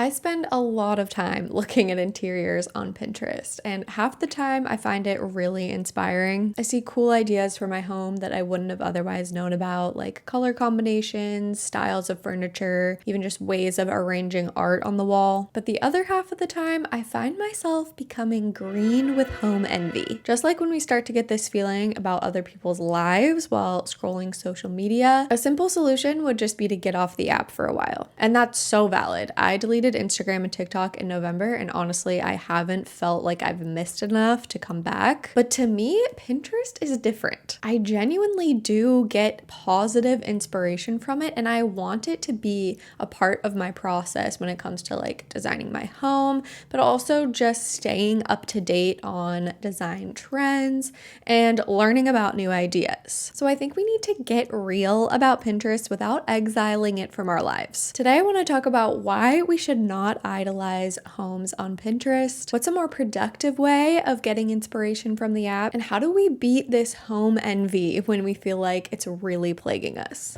I spend a lot of time looking at interiors on Pinterest, and half the time I find it really inspiring. I see cool ideas for my home that I wouldn't have otherwise known about, like color combinations, styles of furniture, even just ways of arranging art on the wall. But the other half of the time, I find myself becoming green with home envy. Just like when we start to get this feeling about other people's lives while scrolling social media, a simple solution would just be to get off the app for a while. And that's so valid. I deleted Instagram and TikTok in November, and honestly, I haven't felt like I've missed enough to come back. But to me, Pinterest is different. I genuinely do get positive inspiration from it, and I want it to be a part of my process when it comes to like designing my home, but also just staying up to date on design trends and learning about new ideas. So I think we need to get real about Pinterest without exiling it from our lives. Today, I want to talk about why we should not idolize homes on Pinterest, what's a more productive way of getting inspiration from the app, and how do we beat this home envy when we feel like it's really plaguing us.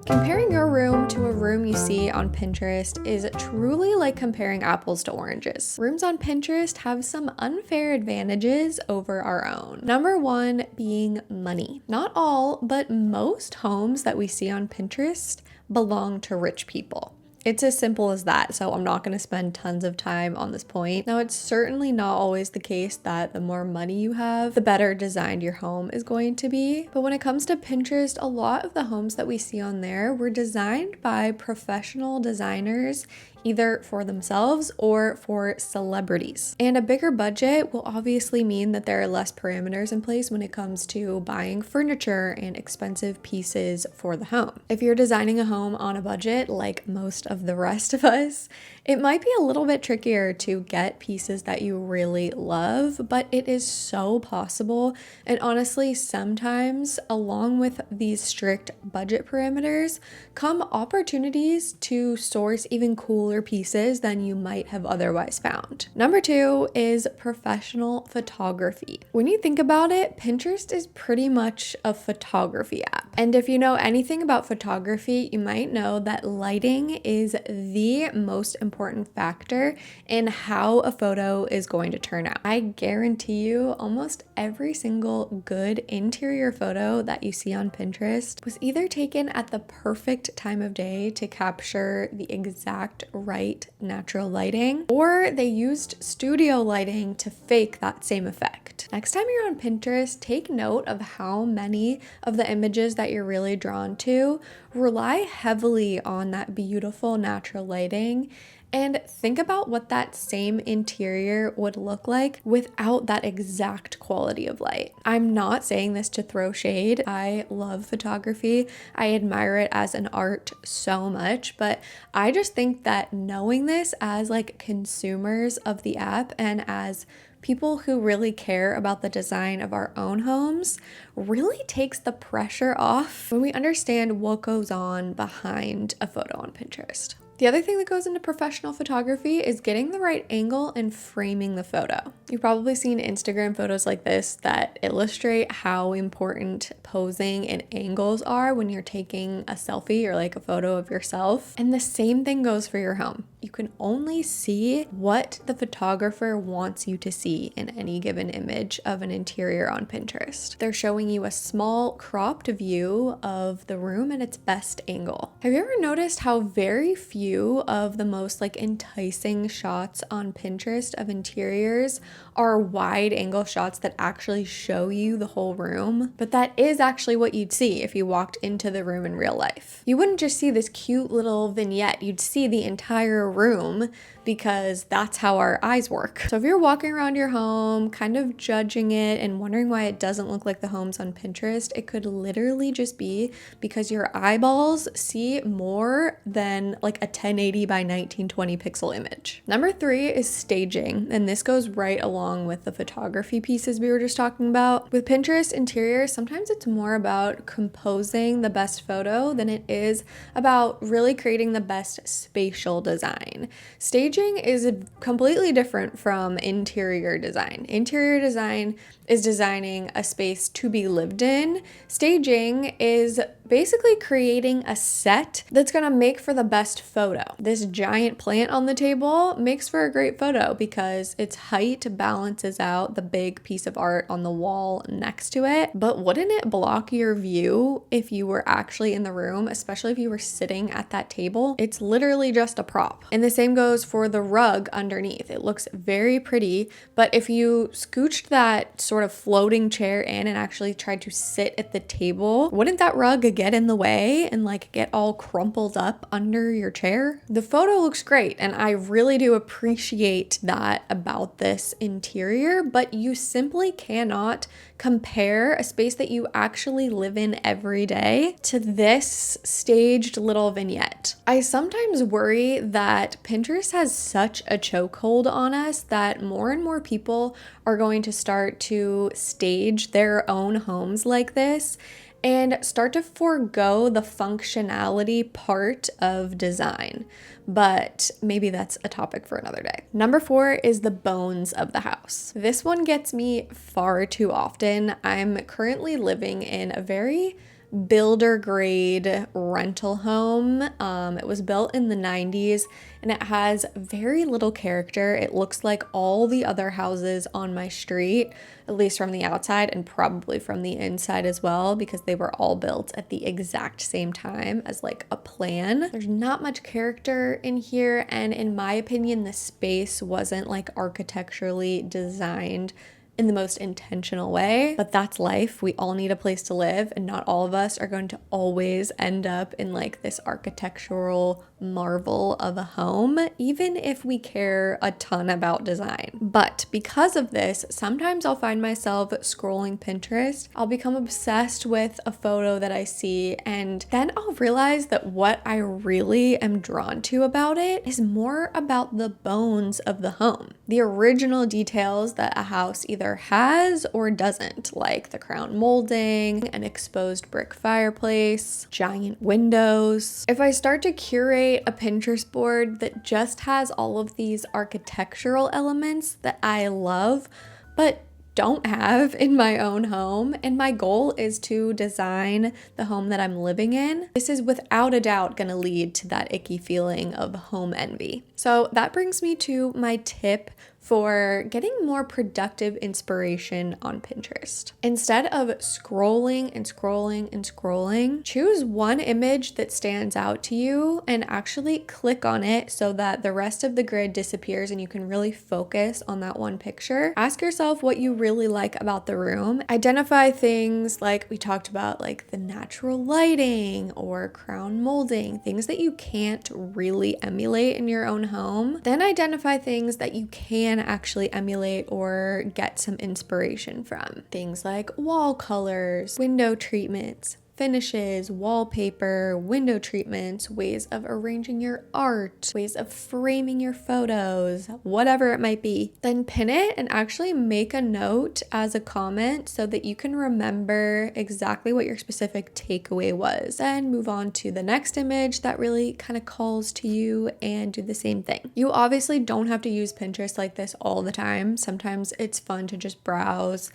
Comparing your room to a room you see on Pinterest is truly like comparing apples to oranges. Rooms on Pinterest have some unfair advantages over our own. Number one being money. Not all, but most homes that we see on Pinterest belong to rich people. It's as simple as that, so I'm not going to spend tons of time on this point. Now, it's certainly not always the case that the more money you have, the better designed your home is going to be. But when it comes to Pinterest, a lot of the homes that we see on there were designed by professional designers, either for themselves or for celebrities. And a bigger budget will obviously mean that there are less parameters in place when it comes to buying furniture and expensive pieces for the home. If you're designing a home on a budget, like most of the rest of us, it might be a little bit trickier to get pieces that you really love, but it is so possible. And honestly, sometimes along with these strict budget parameters come opportunities to source even cooler pieces than you might have otherwise found. Number two is professional photography. When you think about it, Pinterest is pretty much a photography app. And if you know anything about photography, you might know that lighting is the most important factor in how a photo is going to turn out. I guarantee you almost every single good interior photo that you see on Pinterest was either taken at the perfect time of day to capture the exact right natural lighting, or they used studio lighting to fake that same effect. Next time you're on Pinterest, take note of how many of the images that you're really drawn to rely heavily on that beautiful natural lighting, and think about what that same interior would look like without that exact quality of light. I'm not saying this to throw shade. I love photography. I admire it as an art so much, but I just think that knowing this as like consumers of the app and as people who really care about the design of our own homes really takes the pressure off when we understand what goes on behind a photo on Pinterest. The other thing that goes into professional photography is getting the right angle and framing the photo. You've probably seen Instagram photos like this that illustrate how important posing and angles are when you're taking a selfie or like a photo of yourself. And the same thing goes for your home. You can only see what the photographer wants you to see in any given image of an interior on Pinterest. They're showing you a small cropped view of the room at its best angle. Have you ever noticed how very few of the most like enticing shots on Pinterest of interiors are wide angle shots that actually show you the whole room? But that is actually what you'd see if you walked into the room in real life. You wouldn't just see this cute little vignette, you'd see the entire room, because that's how our eyes work. So if you're walking around your home, kind of judging it and wondering why it doesn't look like the homes on Pinterest, it could literally just be because your eyeballs see more than like a 1080 by 1920 pixel image. Number three is staging, and this goes right along with the photography pieces we were just talking about. With Pinterest interiors, sometimes it's more about composing the best photo than it is about really creating the best spatial design. Staging Staging is completely different from interior design. Interior design is designing a space to be lived in. Staging is basically creating a set that's gonna make for the best photo. This giant plant on the table makes for a great photo because its height balances out the big piece of art on the wall next to it. But wouldn't it block your view if you were actually in the room, especially if you were sitting at that table? It's literally just a prop. And the same goes for the rug underneath. It looks very pretty, but if you scooched that sort of floating chair in and actually tried to sit at the table, wouldn't that rug get in the way and like get all crumpled up under your chair? The photo looks great, and I really do appreciate that about this interior, but you simply cannot compare a space that you actually live in every day to this staged little vignette. I sometimes worry that Pinterest has such a chokehold on us that more and more people are going to start to stage their own homes like this and start to forego the functionality part of design. But maybe that's a topic for another day. Number 4 is the bones of the house. This one gets me far too often. I'm currently living in a very builder grade rental home. It was built in the 90s and it has very little character. It looks like all the other houses on my street, at least from the outside and probably from the inside as well, because they were all built at the exact same time as like a plan. There's not much character in here, and in my opinion, the space wasn't like architecturally designed in the most intentional way, but that's life. We all need a place to live, and not all of us are going to always end up in like this architectural marvel of a home, even if we care a ton about design. But because of this, sometimes I'll find myself scrolling Pinterest. I'll become obsessed with a photo that I see, and then I'll realize that what I really am drawn to about it is more about the bones of the home, the original details that a house either has or doesn't, like the crown molding, an exposed brick fireplace, giant windows. If I start to curate a Pinterest board that just has all of these architectural elements that I love, but don't have in my own home, and my goal is to design the home that I'm living in, this is without a doubt going to lead to that icky feeling of home envy. So that brings me to my tip for getting more productive inspiration on Pinterest. Instead of scrolling and scrolling and scrolling, choose one image that stands out to you and actually click on it so that the rest of the grid disappears and you can really focus on that one picture. Ask yourself what you really like about the room. Identify things like we talked about, like the natural lighting or crown molding, things that you can't really emulate in your own home. Then identify things that you can actually emulate or get some inspiration from. Things like wall colors, window treatments, finishes, wallpaper, window treatments, ways of arranging your art, ways of framing your photos, whatever it might be. Then pin it and actually make a note as a comment so that you can remember exactly what your specific takeaway was. Then move on to the next image that really kind of calls to you and do the same thing. You obviously don't have to use Pinterest like this all the time. Sometimes it's fun to just browse,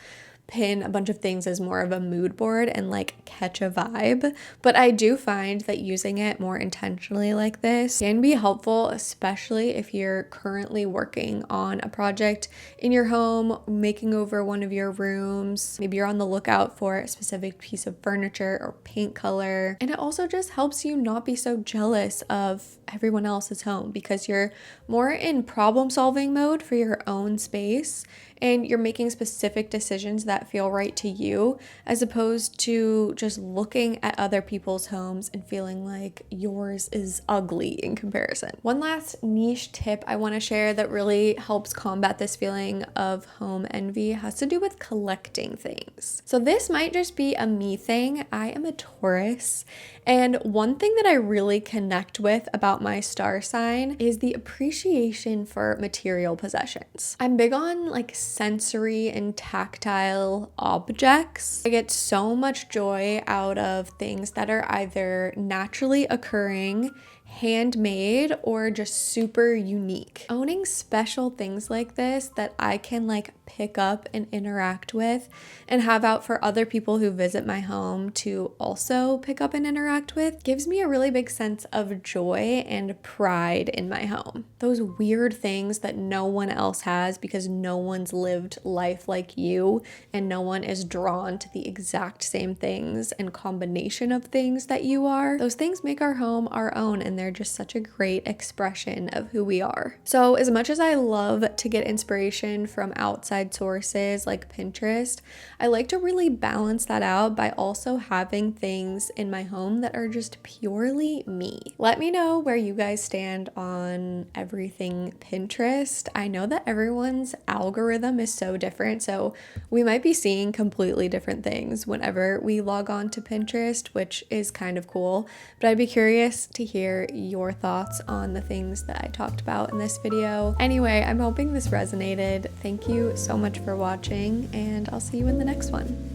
pin a bunch of things as more of a mood board and like catch a vibe. But I do find that using it more intentionally like this can be helpful, especially if you're currently working on a project in your home, making over one of your rooms. Maybe you're on the lookout for a specific piece of furniture or paint color. And it also just helps you not be so jealous of everyone else's home because you're more in problem solving mode for your own space and you're making specific decisions that feel right to you, as opposed to just looking at other people's homes and feeling like yours is ugly in comparison. One last niche tip I want to share that really helps combat this feeling of home envy has to do with collecting things. So this might just be a me thing. I am a Taurus, and one thing that I really connect with about my star sign is the appreciation for material possessions. I'm big on like sensory and tactile objects. I get so much joy out of things that are either naturally occurring handmade or just super unique. Owning special things like this that I can like pick up and interact with and have out for other people who visit my home to also pick up and interact with gives me a really big sense of joy and pride in my home. Those weird things that no one else has because no one's lived life like you and no one is drawn to the exact same things and combination of things that you are. Those things make our home our own, and they're just such a great expression of who we are. So as much as I love to get inspiration from outside sources like Pinterest, I like to really balance that out by also having things in my home that are just purely me. Let me know where you guys stand on everything Pinterest. I know that everyone's algorithm is so different, so we might be seeing completely different things whenever we log on to Pinterest, which is kind of cool, but I'd be curious to hear your thoughts on the things that I talked about in this video. Anyway, I'm hoping this resonated. Thank you so much for watching, and I'll see you in the next one.